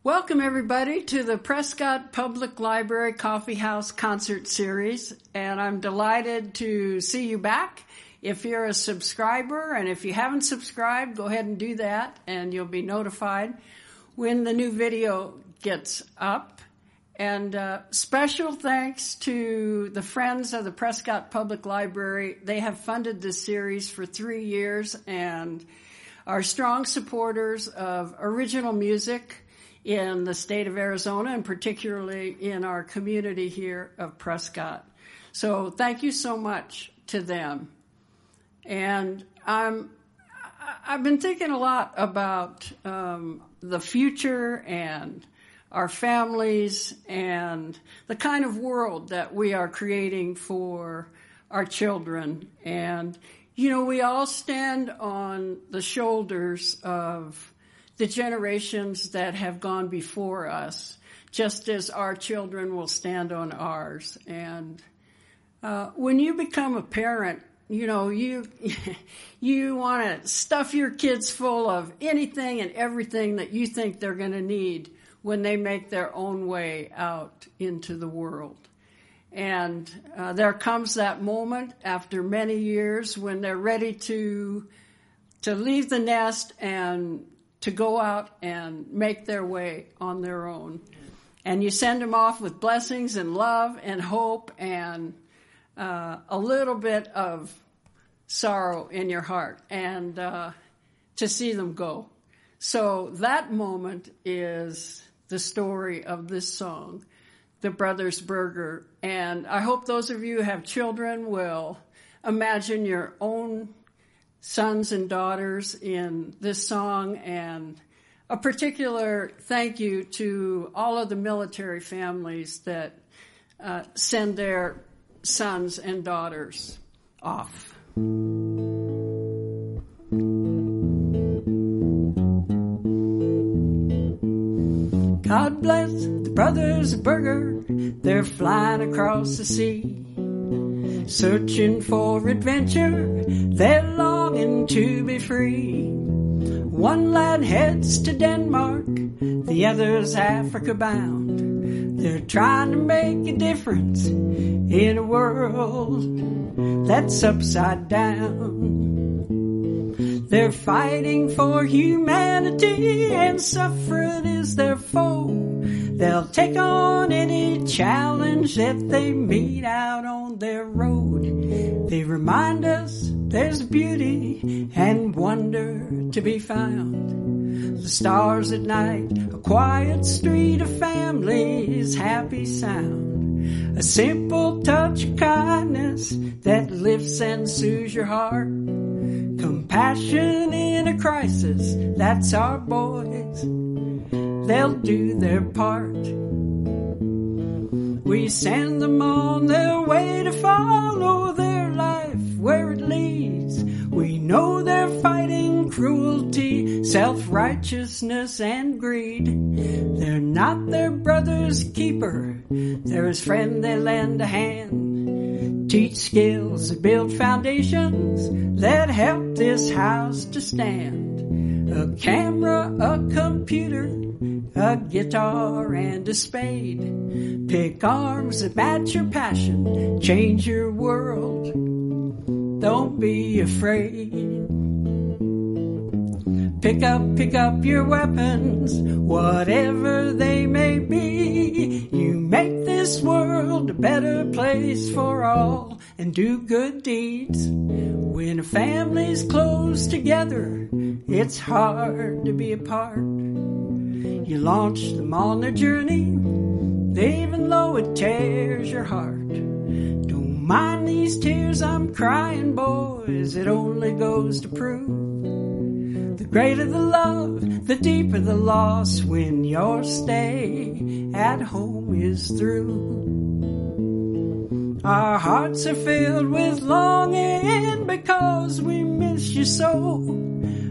Welcome, everybody, to the Prescott Public Library Coffeehouse Concert Series, and I'm delighted to see you back. If you're a subscriber, and if you haven't subscribed, go ahead and do that, and you'll be notified when the new video gets up. And special thanks to the Friends of the Prescott Public Library. They have funded this series for 3 years and are strong supporters of original music in the state of Arizona, and particularly in our community here of Prescott. So thank you so much to them. And I've been thinking a lot about the future and our families and the kind of world that we are creating for our children. And, you know, we all stand on the shoulders of the generations that have gone before us, just as our children will stand on ours. And when you become a parent, you know, you want to stuff your kids full of anything and everything that you think they're going to need when they make their own way out into the world. And there comes that moment after many years when they're ready to leave the nest and to go out and make their way on their own. And you send them off with blessings and love and hope and a little bit of sorrow in your heart, and to see them go. So that moment is the story of this song, The Brothers Burger. And I hope those of you who have children will imagine your own sons and daughters in this song, and a particular thank you to all of the military families that send their sons and daughters off. God bless the brothers Burger, they're flying across the sea, searching for adventure, they're longing to be free. One lad heads to Denmark, the other's Africa bound. They're trying to make a difference in a world that's upside down. They're fighting for humanity and suffering is their foe. They'll take on any challenge that they meet out on their road. They remind us there's beauty and wonder to be found. The stars at night, a quiet street of families, happy sound. A simple touch of kindness that lifts and soothes your heart. Compassion in a crisis, that's our boys. They'll do their part. We send them on their way to follow their life where it leads. We know they're fighting cruelty, self-righteousness, and greed. They're not their brother's keeper, they're his friend, they lend a hand. Teach skills that build foundations that help this house to stand. A camera, a computer, a guitar and a spade. Pick arms that match your passion, change your world. Don't be afraid. Pick up your weapons, whatever they may be. You make this world a better place for all and do good deeds. When a family's close together, it's hard to be apart. You launch them on their journey, even though it tears your heart. Don't mind these tears I'm crying, boys, it only goes to prove the greater the love, the deeper the loss when your stay at home is through. Our hearts are filled with longing because we miss you so.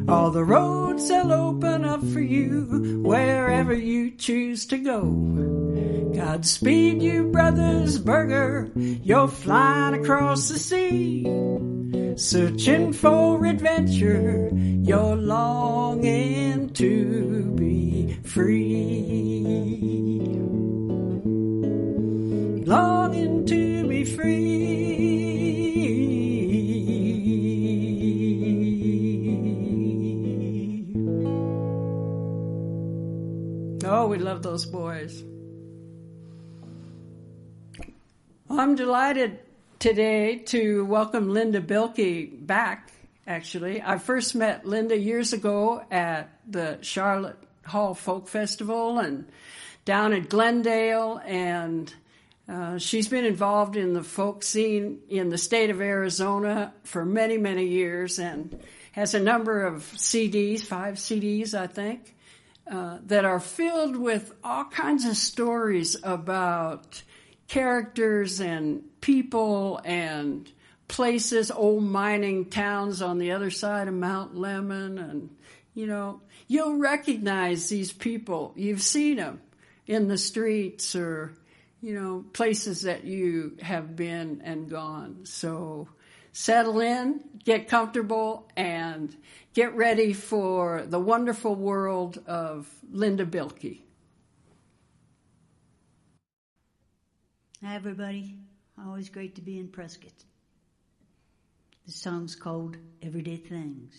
All the roads they'll open up for you wherever you choose to go. Godspeed you, brothers Burger, you're flying across the sea. searching for adventure, you're longing to be free. Longing to be free. Oh, we love those boys. I'm delighted today to welcome Linda Bilque back, actually. I first met Linda years ago at the Charlotte Hall Folk Festival and down at Glendale, and she's been involved in the folk scene in the state of Arizona for many, many years and has a number of CDs, 5 CDs, I think, that are filled with all kinds of stories about characters and people and places, old mining towns on the other side of Mount Lemmon. And, you know, you'll recognize these people. You've seen them in the streets or, you know, places that you have been and gone. So settle in, get comfortable, and get ready for the wonderful world of Linda Bilque. Hi, everybody. Always great to be in Prescott. The song's called Everyday Things.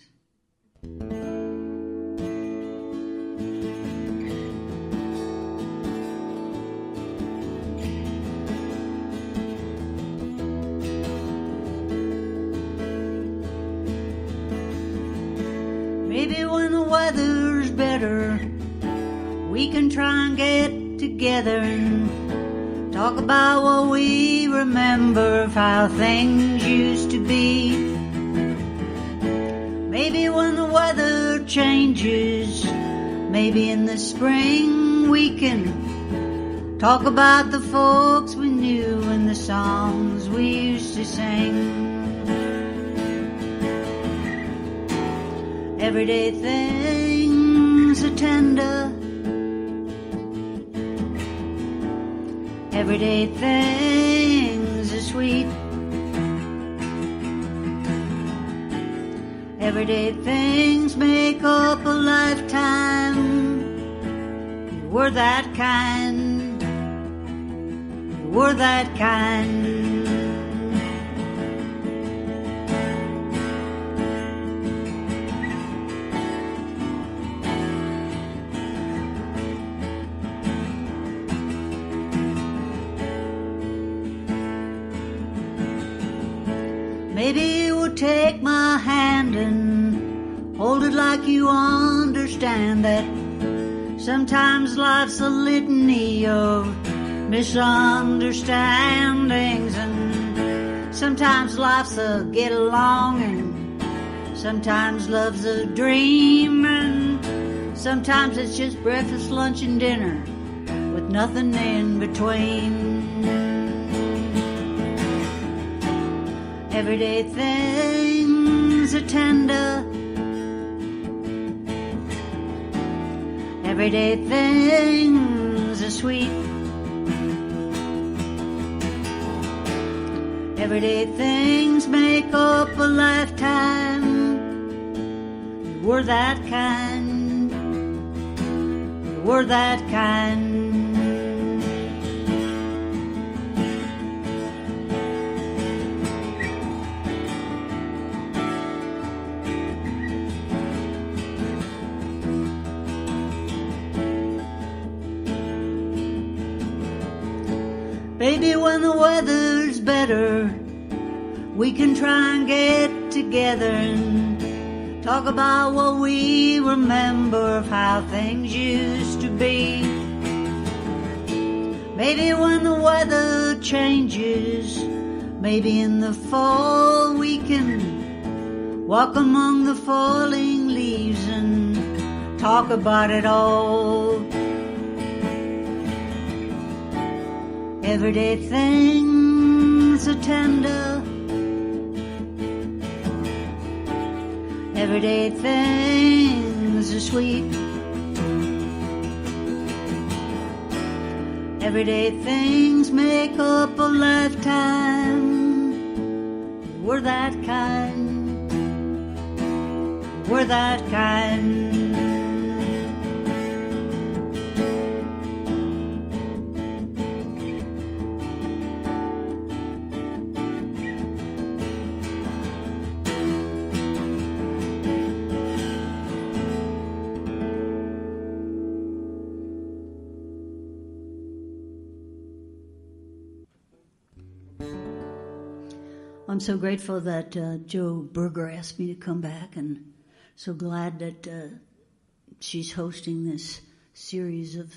Maybe when the weather's better, we can try and get together and talk about what we remember of how things used to be. Maybe when the weather changes, maybe in the spring, we can talk about the folks we knew and the songs we used to sing. Everyday things are tender, everyday things are sweet, everyday things make up a lifetime. You were that kind, you were that kind. Maybe you would take my hand and hold it like you understand that sometimes life's a litany of misunderstandings, and sometimes life's a get along, and sometimes love's a dream, and sometimes it's just breakfast, lunch, and dinner with nothing in between. Everyday things are tender, everyday things are sweet, everyday things make up a lifetime. You were that kind, you were that kind. Maybe when the weather's better, we can try and get together and talk about what we remember of how things used to be. Maybe when the weather changes, maybe in the fall we can walk among the falling leaves and talk about it all. Everyday things are tender, everyday things are sweet, everyday things make up a lifetime. You we're that kind. We're that kind. I'm so grateful that Joe Berger asked me to come back, and so glad that she's hosting this series of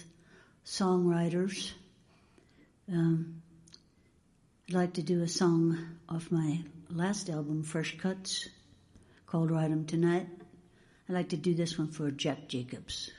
songwriters. I'd like to do a song off my last album, Fresh Cuts, called Write 'Em Tonight. I'd like to do this one for Jack Jacobs.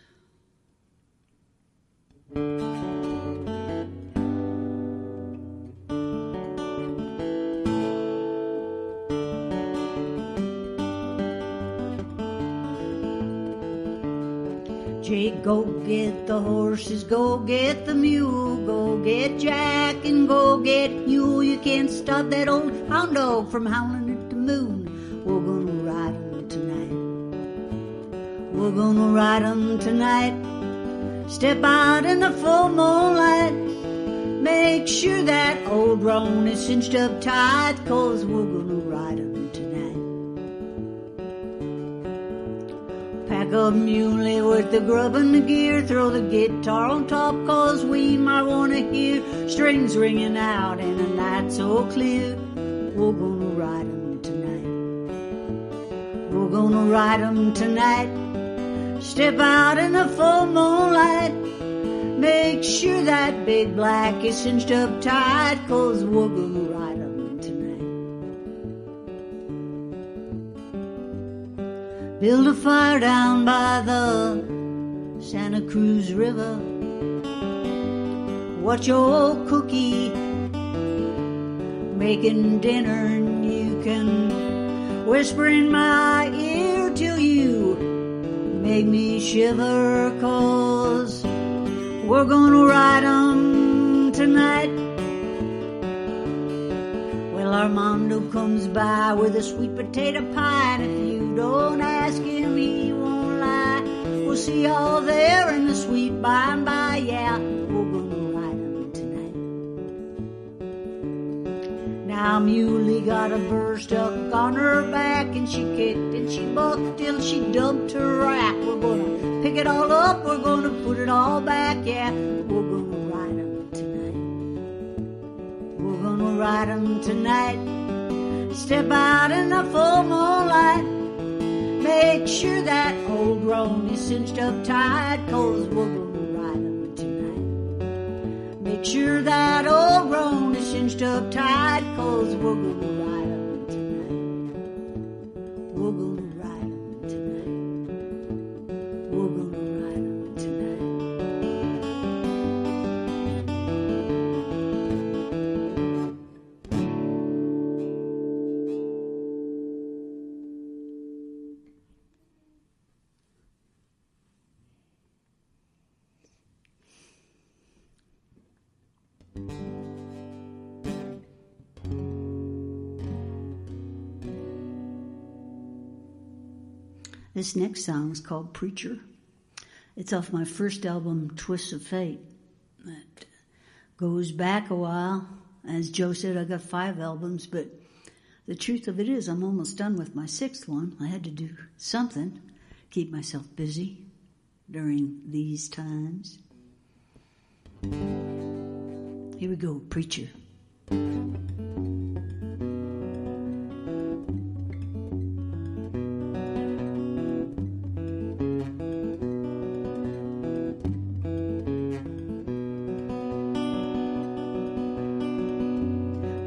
Jake, go get the horses, go get the mule, go get Jack and go get Mule. You can't stop that old hound dog from howling at the moon. We're gonna ride 'em tonight. We're gonna ride 'em tonight. Step out in the full moonlight. Make sure that old roan is cinched up tight, 'cause we're gonna ride 'em tonight. Pack up muley with the grub and the gear. Throw the guitar on top, 'cause we might want to hear strings ringing out in a night so clear. We're gonna ride 'em tonight. We're gonna ride 'em tonight. Step out in the full moonlight. Make sure that big black is cinched up tight, 'cause we're gonna ride 'em tonight. Build a fire down by the Santa Cruz River. Watch your old cookie making dinner, and you can whisper in my ear till you make me shiver, 'cause we're gonna ride 'em tonight. Well, Armando comes by with a sweet potato pie, and if you don't ask him, he won't lie. We'll see y'all there in the sweet by and by, yeah. We're gonna ride 'em tonight. Now Muley got a burr stuck on her back, and she kicked and she bucked till she dumped her rack. We're gonna pick it all up, we're gonna put it all back, yeah. We're gonna ride 'em tonight. We're gonna ride 'em tonight. Step out in the full moonlight. Make sure that old roan is cinched up tight, 'cause we're gonna ride 'em tonight. Make sure that old roan is cinched up tight, 'cause we're gonna ride 'em tonight. We're gonna ride 'em tonight. We're gonna ride 'em tonight. This next song is called Preacher. It's off my first album, Twists of Fate. That goes back a while. As Joe said, I got 5 albums, but the truth of it is I'm almost done with my 6th one. I had to do something, keep myself busy during these times. Here we go, Preacher.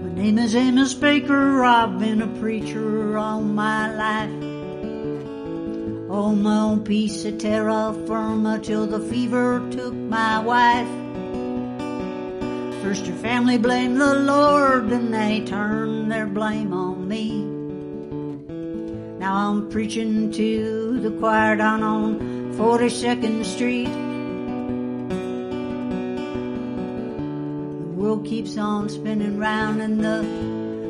My name is Amos Baker, I've been a preacher all my life. On my own piece of terra firma till the fever took my wife. First your family blamed the Lord, then they turned their blame on me. Now I'm preaching to the choir down on 42nd Street. The world keeps on spinning round and the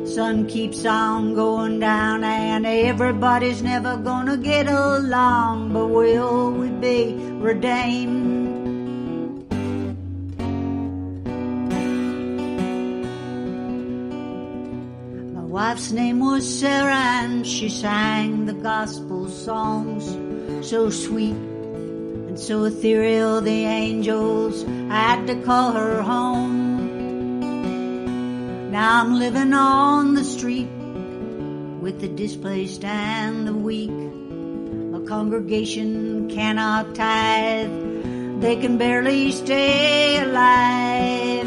sun keeps on going down, and everybody's never gonna get along, but will we be redeemed? My wife's name was Sarah, and she sang the gospel songs, so sweet and so ethereal the angels had to call her home. Now I'm living on the street with the displaced and the weak. A congregation cannot tithe, they can barely stay alive.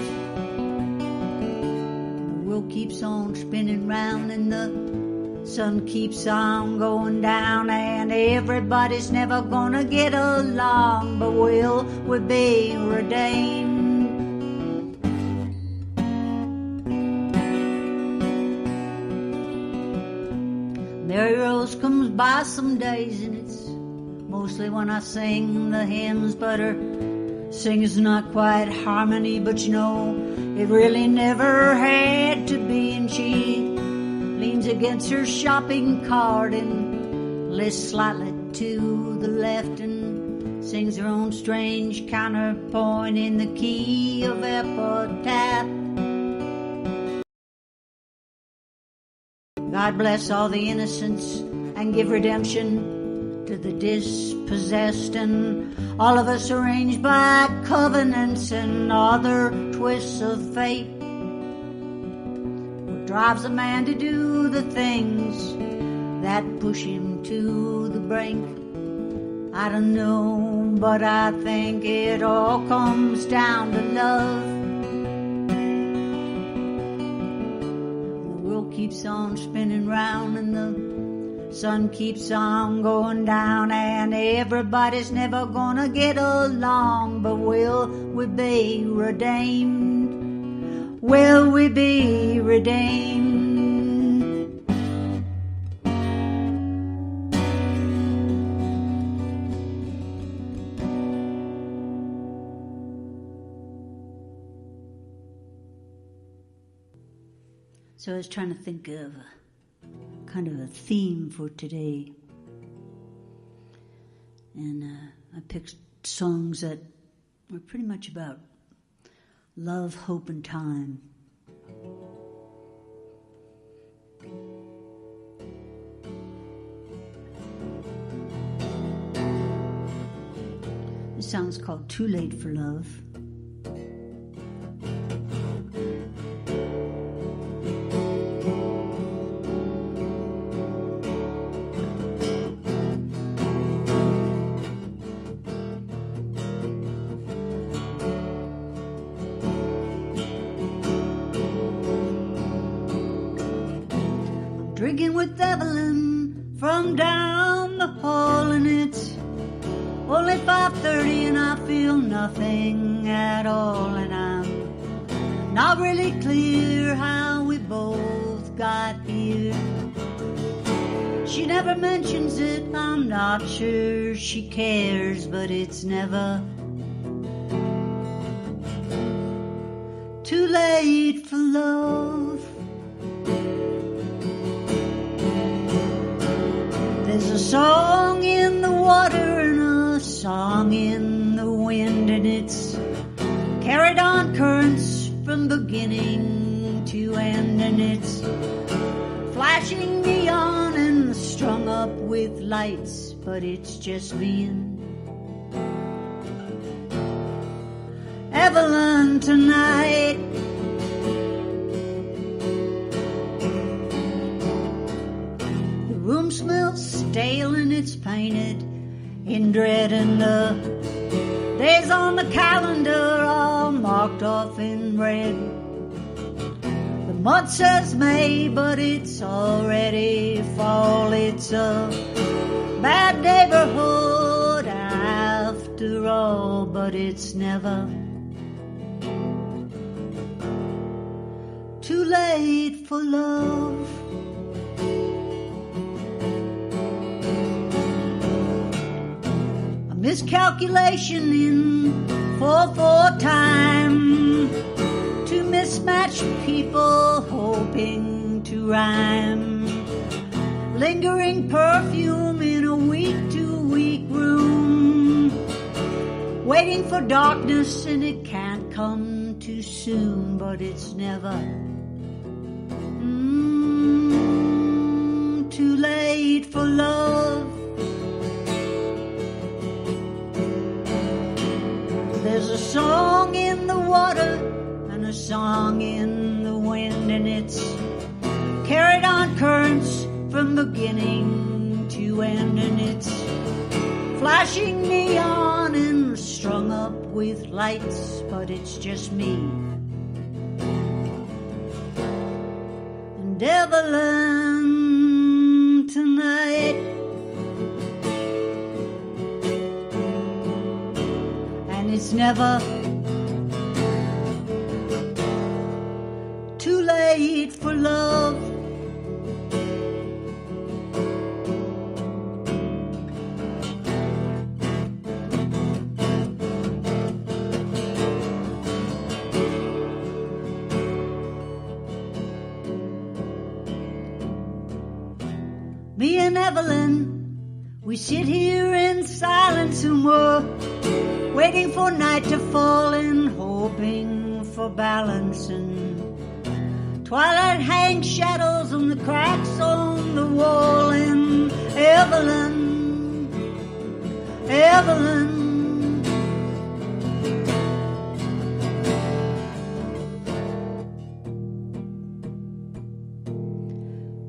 The world keeps on spinning round and the sun keeps on going down, and everybody's never gonna get along, but will we be redeemed? Mary Rose comes by some days, and it's mostly when I sing the hymns, but her singing's not quite harmony, but you know, it really never had to be, and she leans against her shopping cart and lifts slightly to the left and sings her own strange counterpoint in the key of epitaph. God bless all the innocents and give redemption to the dispossessed, and all of us arranged by covenants and other twists of fate. What drives a man to do the things that push him to the brink? I don't know, but I think it all comes down to love. Keeps on spinning round and the sun keeps on going down, and everybody's never gonna get along, but will we be redeemed? Will we be redeemed? So I was trying to think of kind of a theme for today. And I picked songs that were pretty much about love, hope, and time. This song's called Too Late for Love. Drinking with Evelyn from down the hall, and it's only 5:30 and I feel nothing at all, and I'm not really clear how we both got here. She never mentions it, I'm not sure she cares, but it's never too late for love. There's a song in the water and a song in the wind, and it's carried on currents from beginning to end, and it's flashing neon and strung up with lights, but it's just me and Evelyn tonight. The room smells stale and it's painted in dread, and the days on the calendar all marked off in red. The month says May, but it's already fall. It's a bad neighborhood after all, but it's never too late for love. A miscalculation in 4/4 time, two mismatched people hoping to rhyme. Lingering perfume in a week-to-week room, waiting for darkness, and it can't come too soon, but it's never too late for love. There's a song in the water and a song in the wind, and it's carried on currents from beginning to end, and it's flashing neon and strung up with lights, but it's just me and Evelyn tonight. And it's never too late for love. Me and Evelyn, we sit here in silence and we're waiting for night to fall and hoping for balance. And twilight hangs shadows on the cracks on the wall. And Evelyn, Evelyn,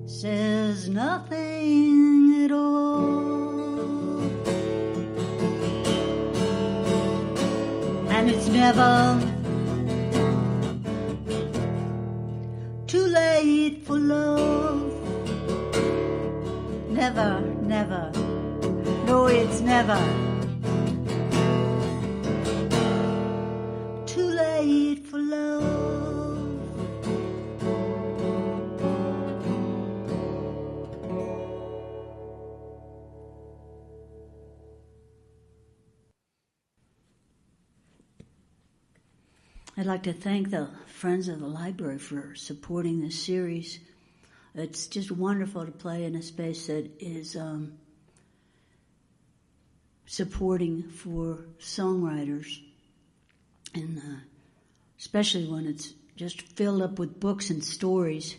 says nothing at all. And it's never too late for love. Never, never, no, it's never too late for love. I'd like to thank the Friends of the Library for supporting this series. It's just wonderful to play in a space that is supporting for songwriters, and especially when it's just filled up with books and stories.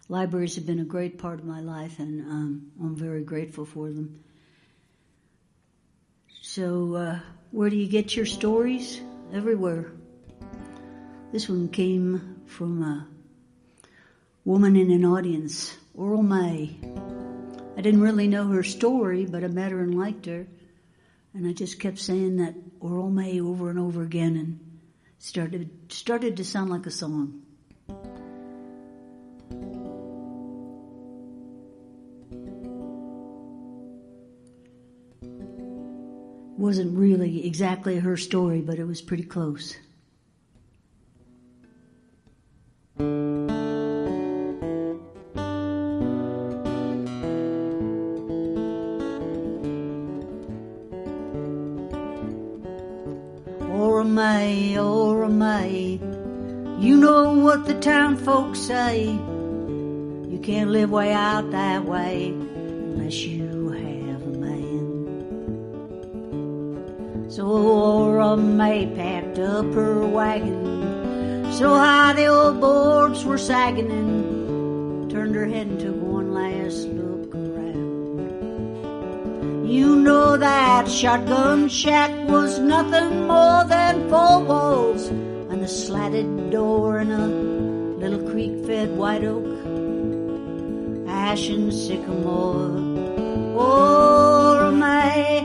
Libraries have been a great part of my life, and I'm very grateful for them. So where do you get your stories? Everywhere. This one came from a woman in an audience, Oral May. I didn't really know her story, but I met her and liked her. And I just kept saying that Oral May over and over again, and started to sound like a song. It wasn't really exactly her story, but it was pretty close. Ora May, you know what the town folks say. You can't live way out that way unless you have a man. So Ora May packed up her wagon so high the old boards were sagging, and turned her head and took one last look around. You know that shotgun shack was nothing more than four walls and a slatted door in a little creek-fed white oak, ash and sycamore. Ora May,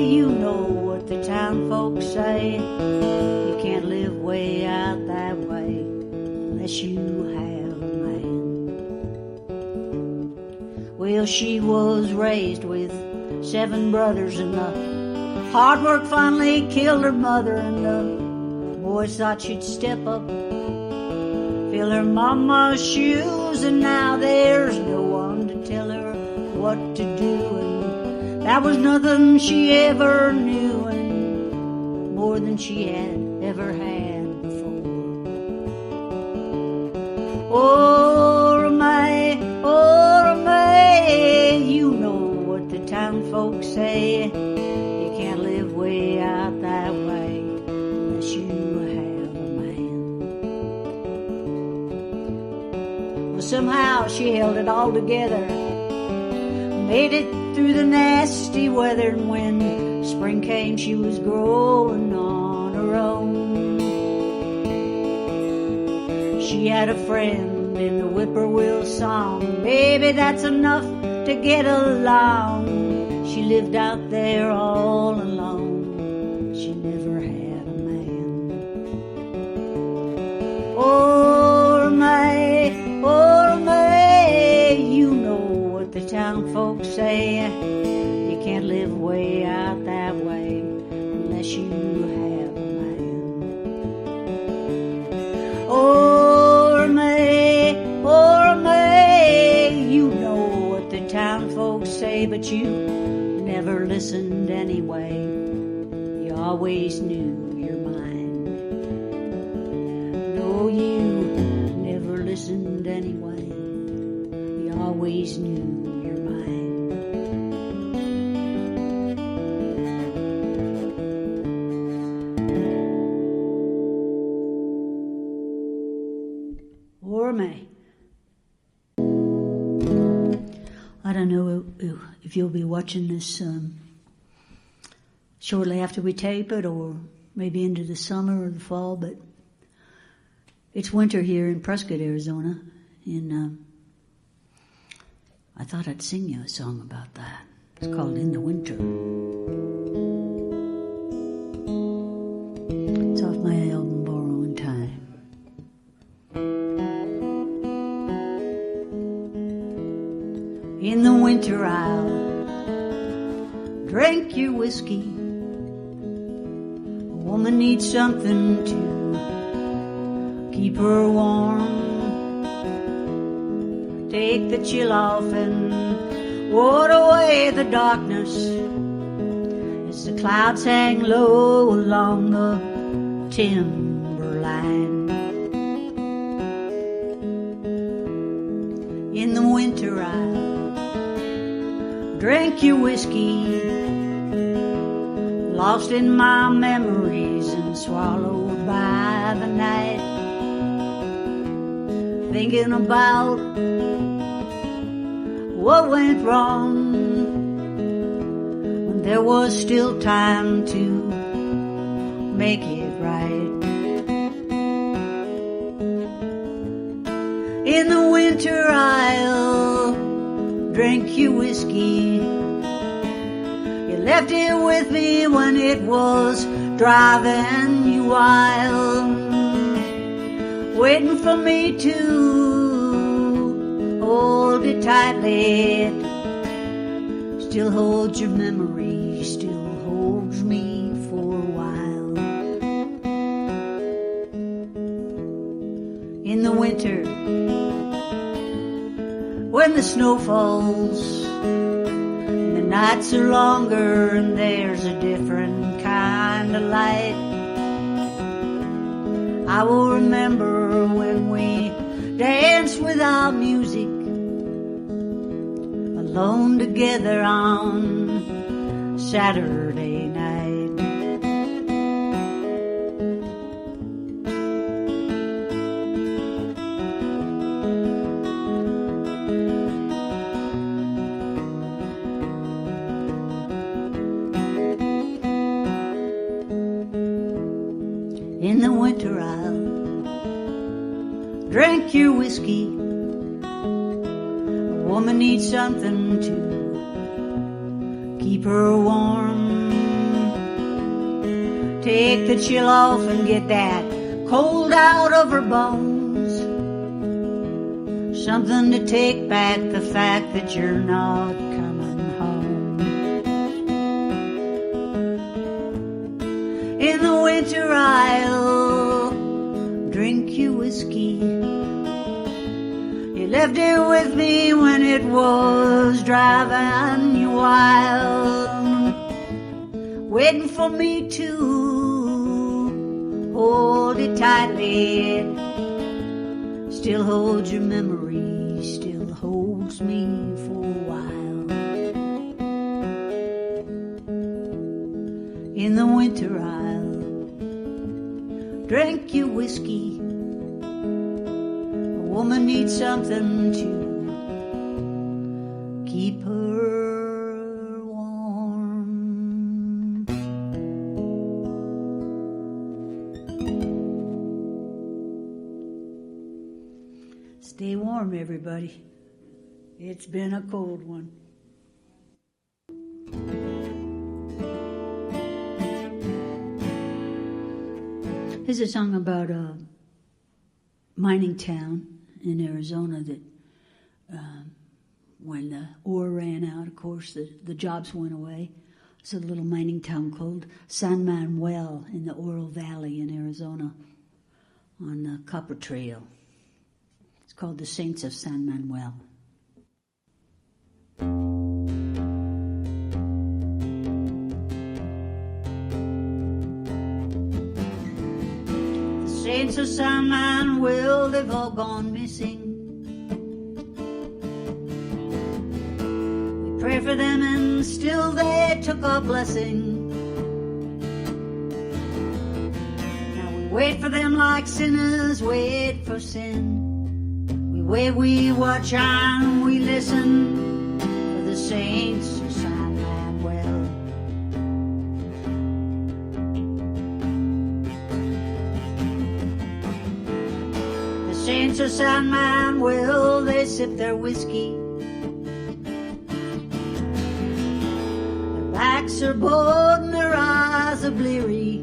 you know what the town folks say. You can't live way out that way unless you have a man. Well, she was raised with 7 brothers, and the hard work finally killed her mother, and the boys thought she'd step up, fill her mama's shoes, and now there's no one to tell her what to do. And that was nothing she ever knew, and more than she had ever had before. oh, May, you know what the town folks say. You can't live way out that way unless you have a man. Well, somehow she held it all together, made it through the nasty weather, and when spring came she was growing on her own. She had a friend in the whippoorwill song, baby, that's enough to get along. She lived out there all alone, she never had a man. Oh, May, you know what the town folks say. You can't live way out that way unless you have a man. Oh, May, you know what the town folks say, but you never listened anyway. You always knew your mind. No, you never listened anyway. You always knew your mind. Or May. I don't know if you'll be watching this shortly after we tape it, or maybe into the summer or the fall, but it's winter here in Prescott, Arizona, and I thought I'd sing you a song about that. It's called In the Winter. It's off my album Borrowing Time. In the winter I'll drink your whiskey. A woman needs something to keep her warm. Take the chill off and ward away the darkness as the clouds hang low along the timberline. In the winter I'll drink your whiskey, lost in my memories and swallowed by the night, thinking about what went wrong when there was still time to make it right. In the winter I'll drink your whiskey. You left it with me when it was driving you wild, waiting for me to hold it tightly. It still holds your memory, still holds me for a while. In the winter, when the snow falls, and the nights are longer, and there's a different kind of light, I will remember when we danced without music, alone together on Saturday night. In the winter I'll drink your whiskey. A woman needs something to keep her warm. Take the chill off and get that cold out of her bones. Something to take back the fact that you're not coming home. In the winter I'll drink your whiskey. You left it with me when it was driving you wild, waiting for me to hold it tightly. It still holds your memory, still holds me for a while. In the winter I'll drink your whiskey. A woman needs something to keep her warm. Stay warm, everybody. It's been a cold one. Here's a song about a mining town in Arizona that when the ore ran out, of course, the jobs went away. It's a little mining town called San Manuel in the Oro Valley in Arizona on the Copper Trail. It's called the Saints of San Manuel. The Saints of San Manuel, they've all gone missing. We pray for them and still they took our blessing. Now we wait for them like sinners wait for sin. We wait, we watch and we listen for the Saints of San Manuel. The Saints of San Manuel, they sip their whiskey. Their backs are bowed and their eyes are bleary.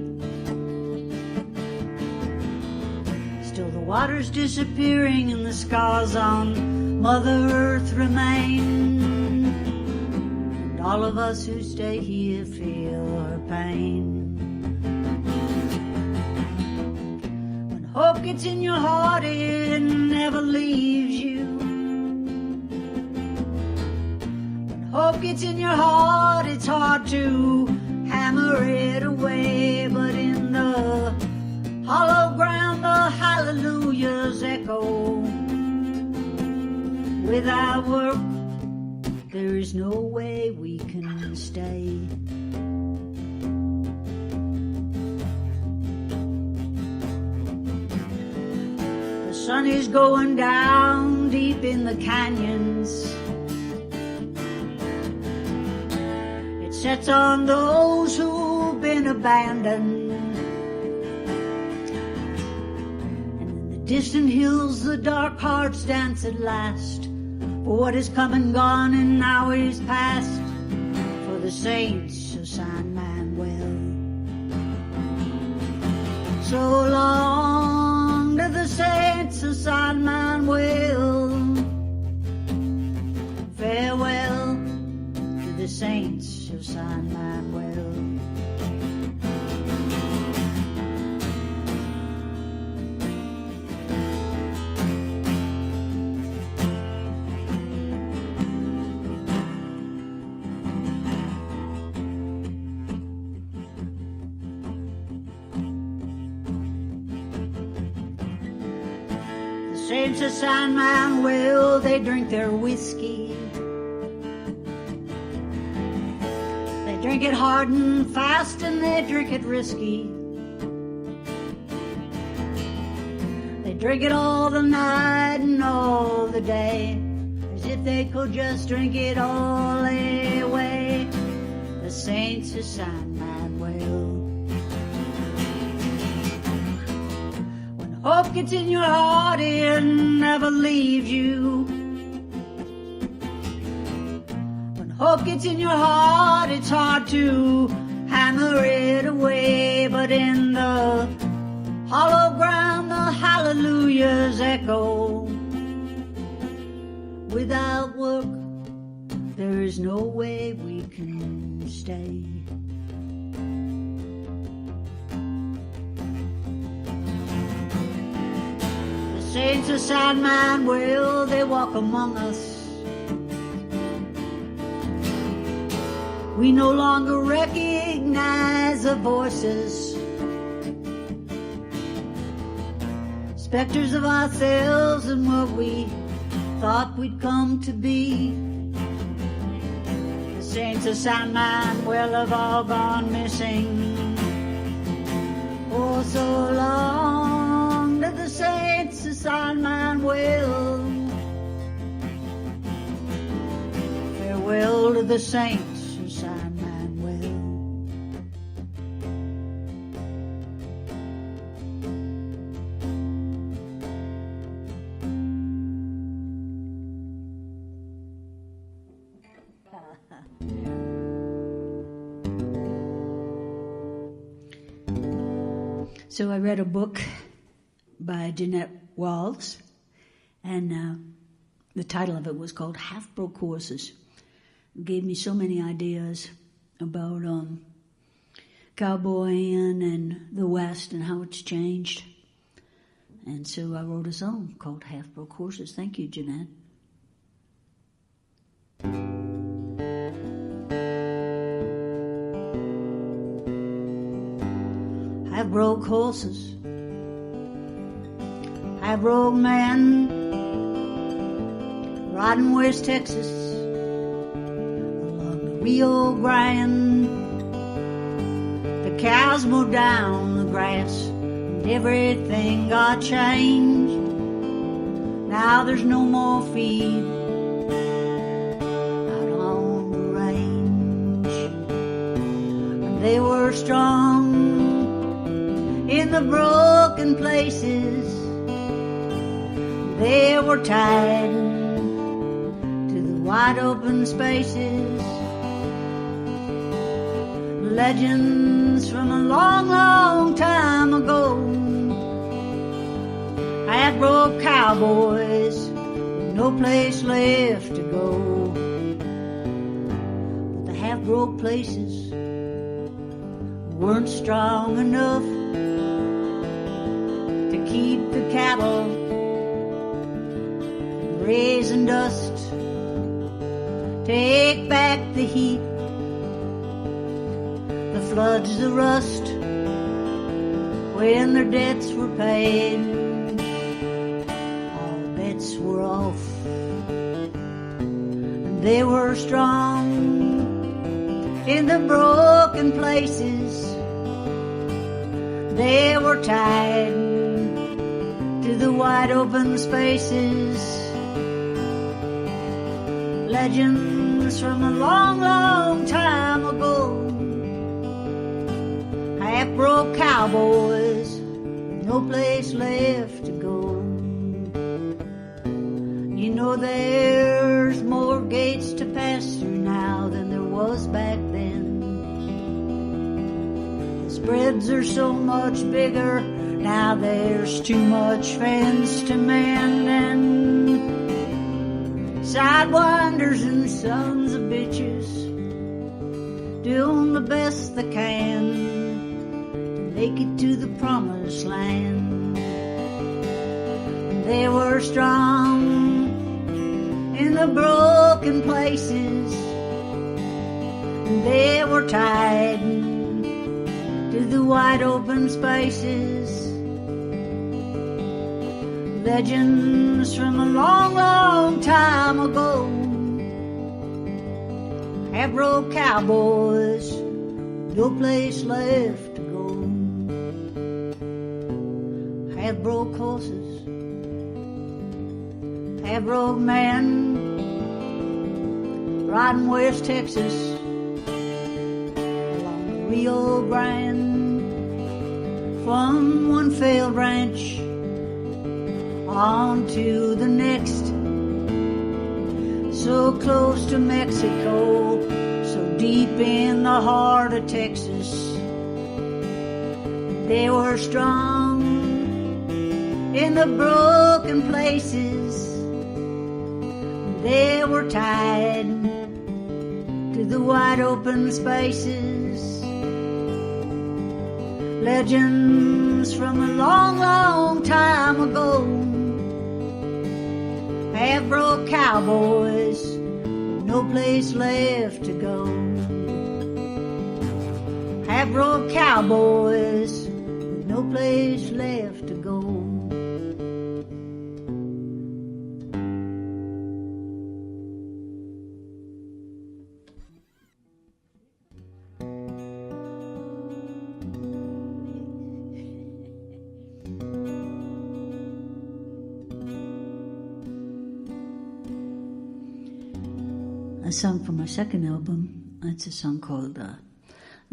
Still the water's disappearing and the scars on Mother Earth remain. And all of us who stay here feel her pain. When hope gets in your heart, it never leaves you. When hope gets in your heart, it's hard to hammer it away. But in the hollow ground, the hallelujahs echo. Without work, there is no way we can stay. The sun is going down deep in the canyons. It sets on those who've been abandoned. Distant hills, the dark hearts dance at last. For what is come and gone and now is past. For the Saints of San Manuel. So long to the Saints of San Manuel. Farewell to the Saints of San Manuel. Saints of San Manuel, they drink their whiskey. They drink it hard and fast and they drink it risky. They drink it all the night and all the day, as if they could just drink it all away. The Saints of San Manuel. Hope gets in your heart, it never leaves you. When hope gets in your heart, it's hard to hammer it away. But in the hollow ground, the hallelujahs echo. Without work, there is no way we can stay. Saints of San Manuel, they walk among us. We no longer recognize the voices specters of ourselves and what we thought we'd come to be. The saints of San Manuel have all gone missing. Oh, so long to the saints of San Manuel. Farewell to the saints of San Manuel. So I read a book by Jeanette Walls, and the title of it was called Half-Broke Horses. It gave me so many ideas about cowboying and the West and how it's changed. And so I wrote a song called Half-Broke Horses. Thank you, Jeanette. Half-broke horses, half-broke man, riding West Texas along the Rio Grande. The cows mowed down the grass and everything got changed. Now there's no more feed out on the range. And they were strong in the broken places. They were tied to the wide open spaces. Legends from a long, long time ago. Half-broke cowboys with no place left to go. But the half-broke places weren't strong enough to keep the cattle raising dust. Take back the heat, the floods, the rust, when their debts were paid. All bets were off, and they were strong in the broken places. They were tied to the wide open spaces. Legends from a long, long time ago. Half-broke cowboys with no place left to go. You know there's more gates to pass through now than there was back then. The spreads are so much bigger now, there's too much fence to mend, and sidewinders and sons of bitches doing the best they can to make it to the promised land. They were strong in the broken places. They were tied to the wide open spaces. Legends from a long, long time ago. Half-broke cowboys, no place left to go. Half-broke horses, half-broke man, riding West Texas along the Rio Grande. From one failed ranch on to the next, so close to Mexico, so deep in the heart of Texas. They were strong in the broken places. They were tied to the wide open spaces. Legends from a long, long time ago. Half-broke cowboys, no place left to go. Half-broke cowboys, no place left to go. a song from my second album. It's a song called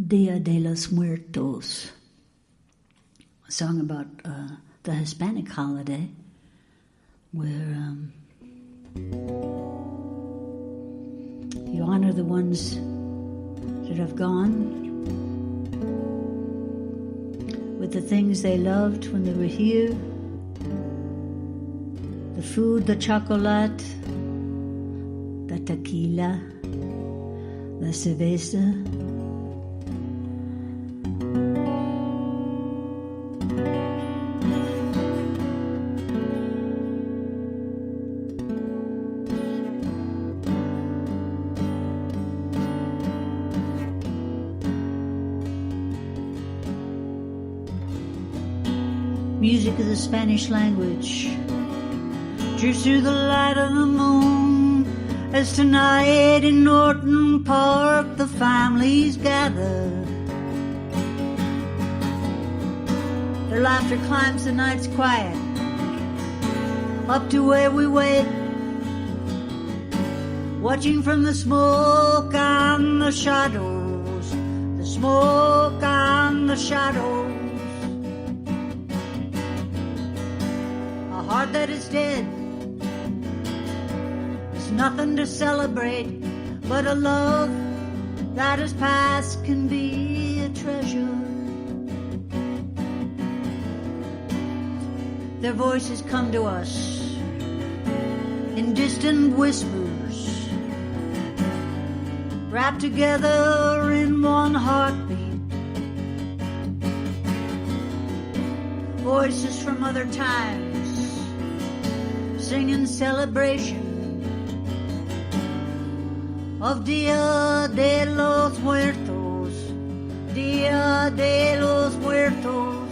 Dia de los Muertos, a song about the Hispanic holiday, where you honor the ones that have gone with the things they loved when they were here, the food, the chocolate, the tequila, the cerveza. Music of the Spanish language drifts through the light of the moon, as tonight in Norton Park the families gather. Their laughter climbs the night's quiet, up to where we wait, watching from the smoke and the shadows, the smoke and the shadows. A heart that is dead is nothing to celebrate, but a love that is past can be a treasure. Their voices come to us in distant whispers, wrapped together in one heartbeat. Voices from other times singing celebration of Dia de los Muertos, Dia de los Muertos.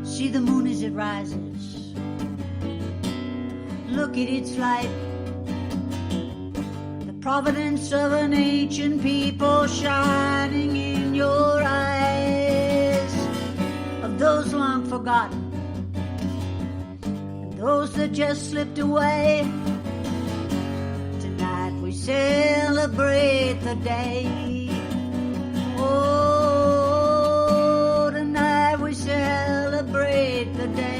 See the moon as it rises, look at its light, the providence of an ancient people shining in your eyes, of those long forgotten, those that just slipped away. Tonight we celebrate the day. Oh, tonight we celebrate the day.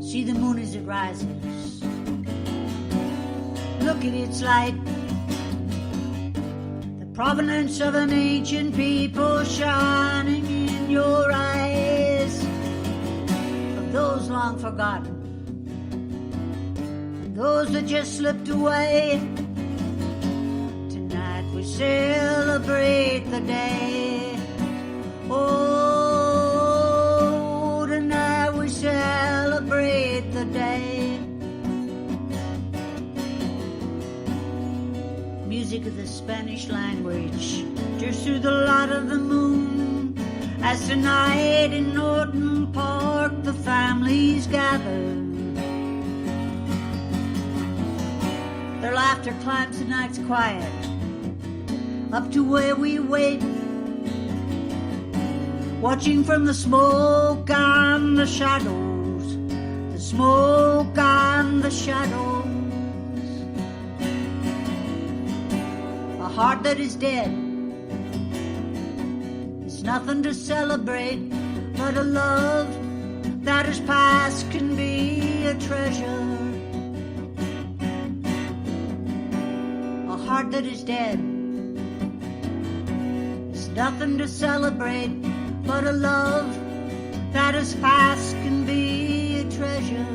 See the moon as it rises, look at its light, the provenance of an ancient people shining in your eyes, of those long forgotten, and those that just slipped away. Tonight we celebrate the day. Oh, tonight we celebrate the day. Music of the Spanish language drifts through the light of the moon, as tonight in Norton Park the families gather. Their laughter climbs the night's quiet, up to where we wait, watching from the smoke and the shadows, the smoke and the shadows. A heart that is dead is nothing to celebrate, but a love that is past can be a treasure. A heart that is dead is nothing to celebrate, but a love that is past can be a treasure.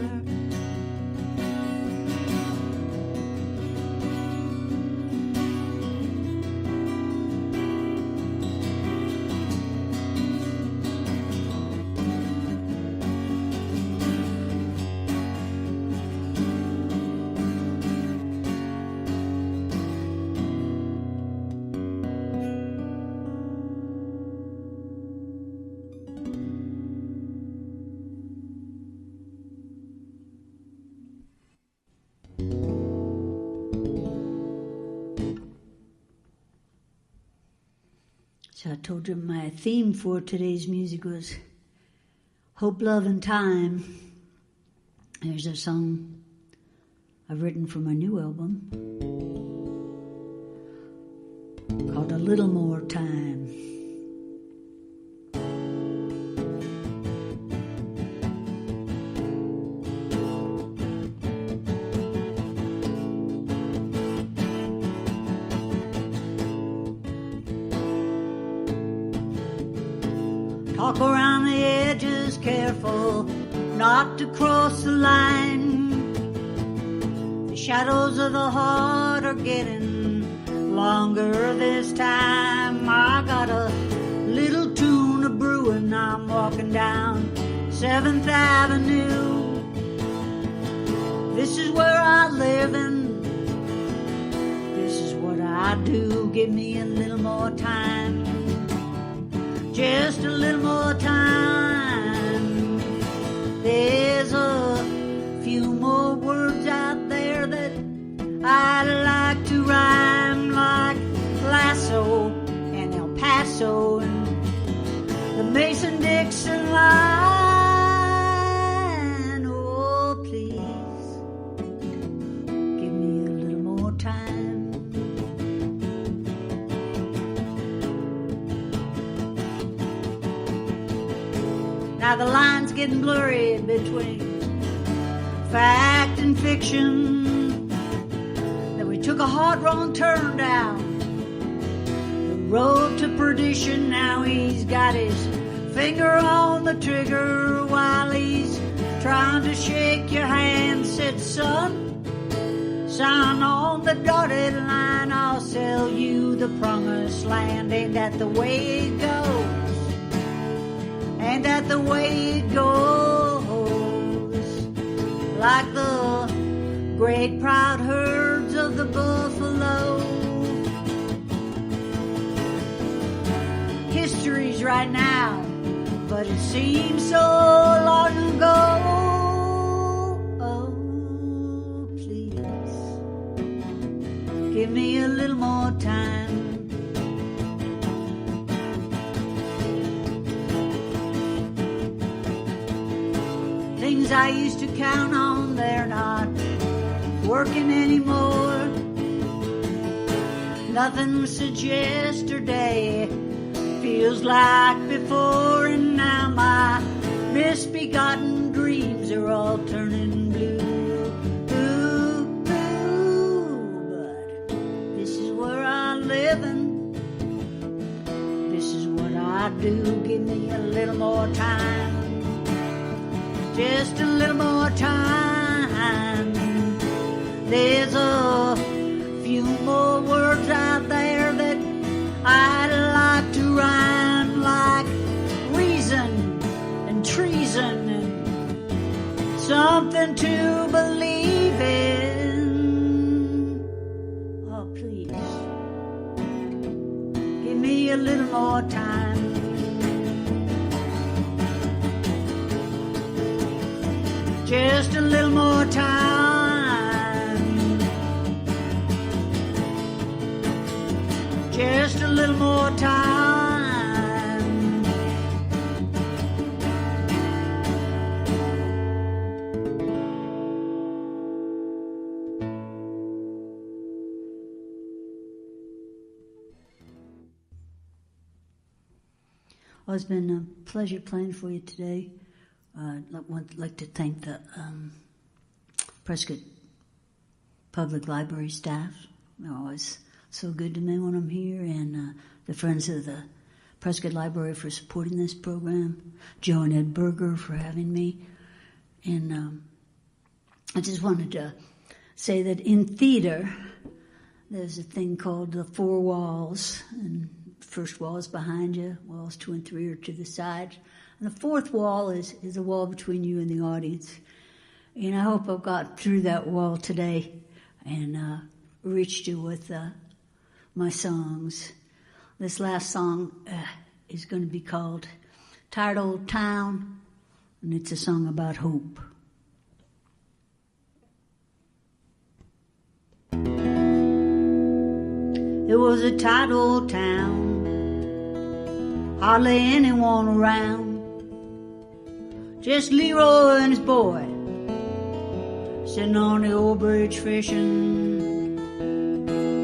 So I told you my theme for today's music was Hope, Love, and Time. There's a song I've written for my new album called A Little More Time. Talk around the edges, careful not to cross the line. The shadows of the heart are getting longer this time. I got a little tune of brewing. I'm walking down 7th Avenue. This is where I live and this is what I do. Give me a little more time. Just a little more time. There's a few more words out there that I'd like to rhyme, like lasso and El Paso and the Mason-Dixon line. Oh, please, give me a little more time. Now the line's getting blurry between fact and fiction. That we took a hard wrong turn down the road to perdition. Now he's got his finger on the trigger while he's trying to shake your hand. Said, son, sign on the dotted line. I'll sell you the promised land. Ain't that the way it goes? Ain't that the way it goes? Like the great proud herds of the buffalo. History's right now, but it seems so long ago. Oh, please, give me a little more time. Things I used to count on, they're not working anymore. Nothing since yesterday feels like before, and now my misbegotten dreams are all turning blue. Ooh, but this is where I live and this is what I do. Give me a little more time. Just a little more time. There's a few more words out there that I'd like to rhyme, like reason and treason and something to believe in. Oh, please, give me a little more time. Just a little more time. Just a little more time. Well, it's been a pleasure playing for you today. I'd like to thank the Prescott Public Library staff. They're always so good to me when I'm here, and the Friends of the Prescott Library for supporting this program, Joe and Ed Berger for having me. And I just wanted to say that in theater, there's a thing called the four walls, and the first wall is behind you, walls 2 and 3 are to the side. And the fourth wall is a wall between you and the audience. And I hope I've got through that wall today and reached you with my songs. This last song is going to be called Tired Old Town, and it's a song about hope. It was a tired old town hardly anyone around. Just Leroy and his boy sitting on the old bridge fishing.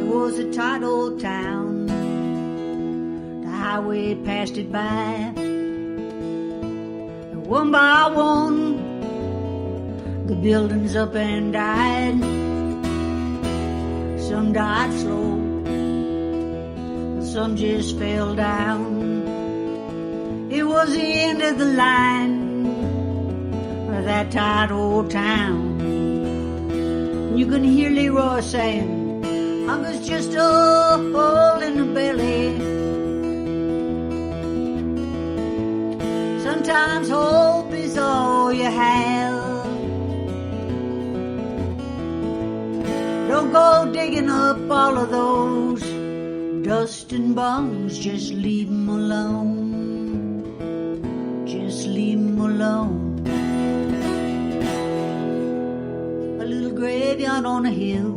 It was a tight old town. The highway passed it by. And one by one, the buildings up and died. Some died slow, some just fell down. It was the end of the line of that tight old town. You can hear Leroy saying, hunger's just a hole in the belly. Sometimes hope is all you have. Don't go digging up all of those dust and bones. Just leave 'em alone. Just leave 'em alone. A little graveyard on a hill,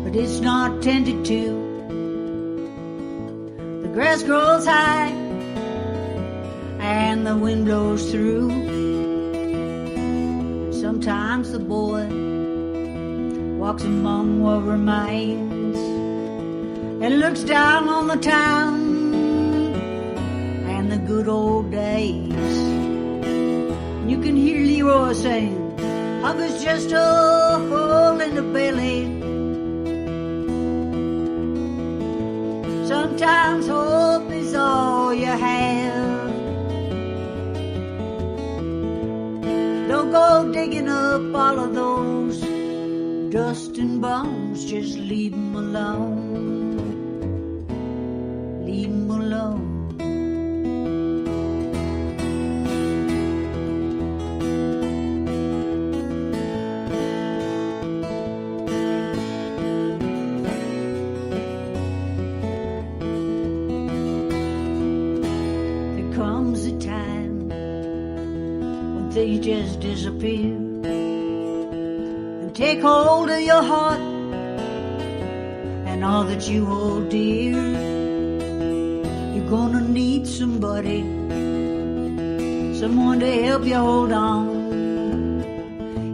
but it's not tended to. The grass grows high and the wind blows through. Sometimes the boy walks among what remains and looks down on the town and the good old days. You can hear Leroy saying, hunger's just a hole in the belly. Sometimes hope is all you have. Don't go digging up all of those dust and bones. Just leave 'em alone. Leave 'em alone. There comes a time when things just disappear. Take hold of your heart and all that you hold dear. You're gonna need somebody, someone to help you hold on.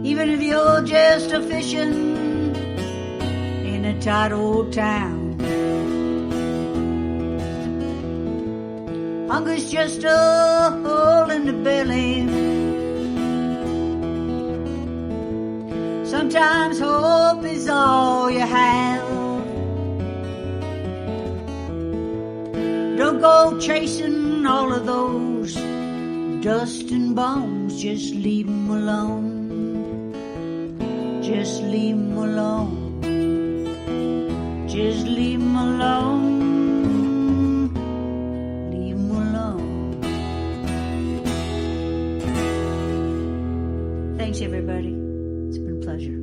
Even if you're just a fishing in a tight old town. Hunger's just a hole in the belly. Sometimes hope is all you have. Don't go chasing all of those dust and bones. Just leave 'em alone. Just leave 'em alone. Just leave 'em alone. Leave 'em alone. Thanks, everybody. It's been a pleasure.